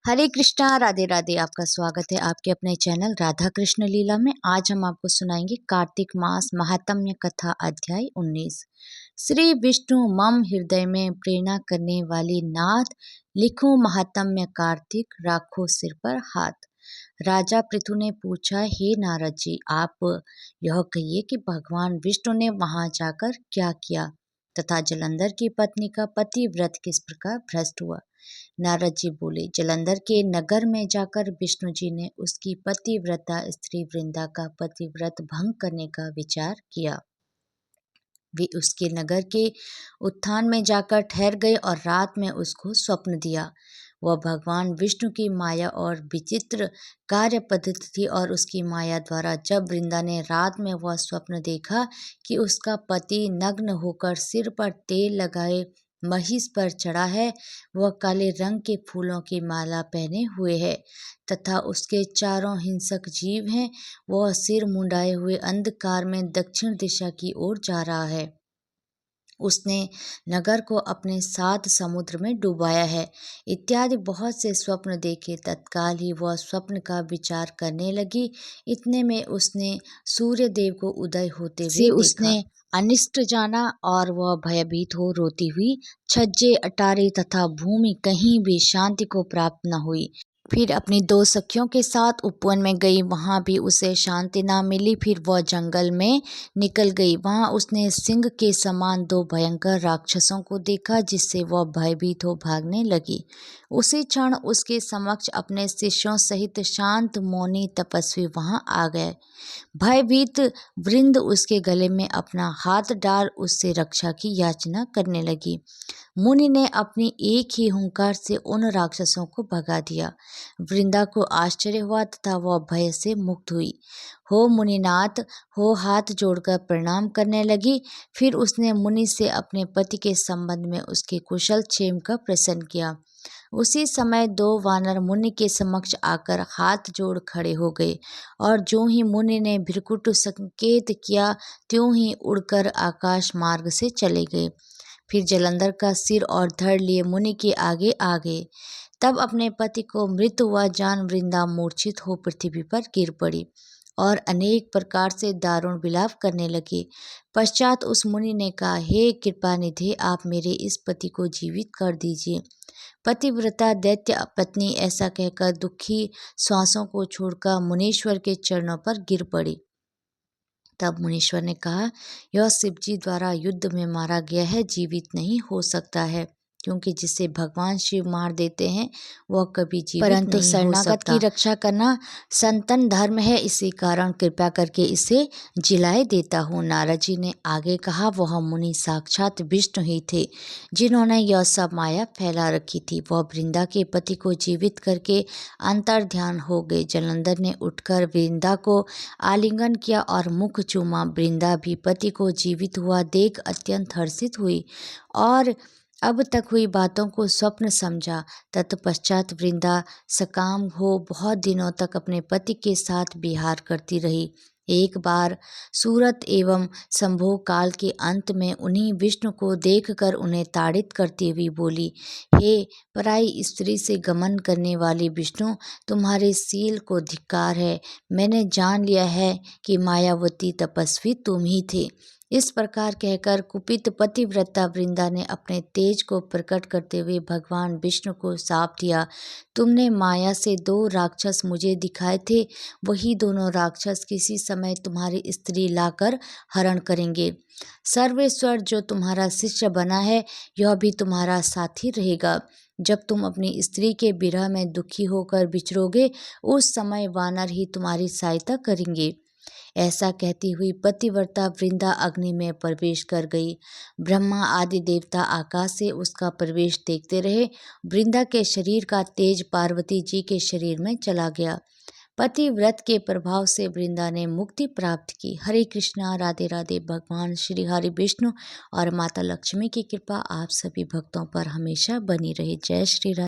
हरे कृष्णा राधे राधे। आपका स्वागत है आपके अपने चैनल राधा कृष्ण लीला में। आज हम आपको सुनाएंगे कार्तिक मास महात्म्य कथा अध्याय 19। श्री विष्णु मम हृदय में प्रेरणा करने वाली नाथ, लिखो महात्म्य कार्तिक, राखो सिर पर हाथ। राजा पृथु ने पूछा, हे नारद जी, आप यह कहिए कि भगवान विष्णु ने वहां जाकर क्या किया तथा जलंधर की पत्नी का पतिव्रत किस प्रकार भ्रष्ट हुआ। नारद जी बोले, जलंधर के नगर में जाकर विष्णु जी ने उसकी पतिव्रता स्त्री वृंदा का पतिव्रत भंग करने का विचार किया। वे उसके नगर के उत्थान में जाकर ठहर गए और रात में उसको स्वप्न दिया। वह भगवान विष्णु की माया और विचित्र कार्य पद्धति थी और उसकी माया द्वारा जब वृंदा ने रात में वह स्वप्न देखा कि उसका पति नग्न होकर सिर पर तेल लगाए महिष पर चढ़ा है, वह काले रंग के फूलों की माला पहने हुए है तथा उसके चारों हिंसक जीव हैं, वह सिर मुंडाए हुए अंधकार में दक्षिण दिशा की ओर जा रहा है। उसने नगर को अपने 7 समुद्र में डुबाया है इत्यादि बहुत से स्वप्न देखे। तत्काल ही वह स्वप्न का विचार करने लगी। इतने में उसने सूर्य देव को उदय होते हुए देखा। उसने अनिष्ट जाना और वह भयभीत हो रोती हुई छज्जे अटारी तथा भूमि कहीं भी शांति को प्राप्त न हुई। फिर अपनी 2 सखियों के साथ उपवन में गई, वहां भी उसे शांति ना मिली। फिर वह जंगल में निकल गई, वहां उसने सिंह के समान 2 भयंकर राक्षसों को देखा, जिससे वह भयभीत हो भागने लगी। उसी क्षण उसके समक्ष अपने शिष्यों सहित शांत मौनी तपस्वी वहां आ गए। भयभीत वृंद उसके गले में अपना हाथ डाल उससे रक्षा की याचना करने लगी। मुनि ने अपनी एक ही हुंकार से उन राक्षसों को भगा दिया। वृंदा को आश्चर्य हुआ तथा वह भय से मुक्त हुई। हो मुनिनाथ, हो हाथ जोड़कर प्रणाम करने लगी। फिर उसने मुनि से अपने पति के संबंध में उसके कुशल क्षेम का प्रश्न किया। उसी समय 2 वानर मुनि के समक्ष आकर हाथ जोड़ खड़े हो गए और जो ही मुनि ने भृकुट संकेत किया, त्यों ही उड़कर आकाश मार्ग से चले गए। फिर जलंधर का सिर और धड़ लिए मुनि के आगे आ गए। तब अपने पति को मृत हुआ जान वृंदा मूर्छित हो पृथ्वी पर गिर पड़ी और अनेक प्रकार से दारुण विलाप करने लगी। पश्चात उस मुनि ने कहा, हे कृपानिधि, आप मेरे इस पति को जीवित कर दीजिए। पतिव्रता दैत्य पत्नी ऐसा कहकर दुखी श्वासों को छोड़कर मुनीश्वर के चरणों पर गिर पड़ी। तब मुनीश्वर ने कहा, यह शिवजी द्वारा युद्ध में मारा गया है, जीवित नहीं हो सकता है, क्योंकि जिसे भगवान शिव मार देते हैं वह कभी जीवित नहीं हो सकता। परंतु शरणागत की रक्षा करना संतन धर्म है, इसी कारण कृपा करके इसे जिलाए देता हूँ। नारद जी ने आगे कहा, वह मुनि साक्षात विष्णु ही थे, जिन्होंने यह सब माया फैला रखी थी। वह वृंदा के पति को जीवित करके अंतर ध्यान हो गए। जलंधर ने उठकर वृंदा को आलिंगन किया और मुख चूमा। वृंदा भी पति को जीवित हुआ देख अत्यंत हर्षित हुई और अब तक हुई बातों को स्वप्न समझा। तत्पश्चात वृंदा सकाम हो बहुत दिनों तक अपने पति के साथ विहार करती रही। एक बार सूरत एवं संभोग काल के अंत में उन्हीं विष्णु को देखकर उन्हें ताड़ित करती हुई बोली, हे पराई स्त्री से गमन करने वाली विष्णु, तुम्हारे शील को धिक्कार है। मैंने जान लिया है कि मायावती तपस्वी तुम ही थे। इस प्रकार कहकर कुपित पतिव्रता वृंदा ने अपने तेज को प्रकट करते हुए भगवान विष्णु को शाप दिया, तुमने माया से 2 राक्षस मुझे दिखाए थे, वही दोनों राक्षस किसी समय तुम्हारी स्त्री लाकर हरण करेंगे। सर्वेश्वर जो तुम्हारा शिष्य बना है, यह भी तुम्हारा साथी रहेगा। जब तुम अपनी स्त्री के विरह में दुखी होकर बिछड़ोगे, उस समय वानर ही तुम्हारी सहायता करेंगे। ऐसा कहती हुई पतिव्रता वृंदा अग्नि में प्रवेश कर गई। ब्रह्मा आदि देवता आकाश से उसका प्रवेश देखते रहे। वृंदा के शरीर का तेज पार्वती जी के शरीर में चला गया। पतिव्रत के प्रभाव से वृंदा ने मुक्ति प्राप्त की। हरे कृष्णा राधे राधे। भगवान श्री हरि विष्णु और माता लक्ष्मी की कृपा आप सभी भक्तों पर हमेशा बनी रहे। जय श्री राधे।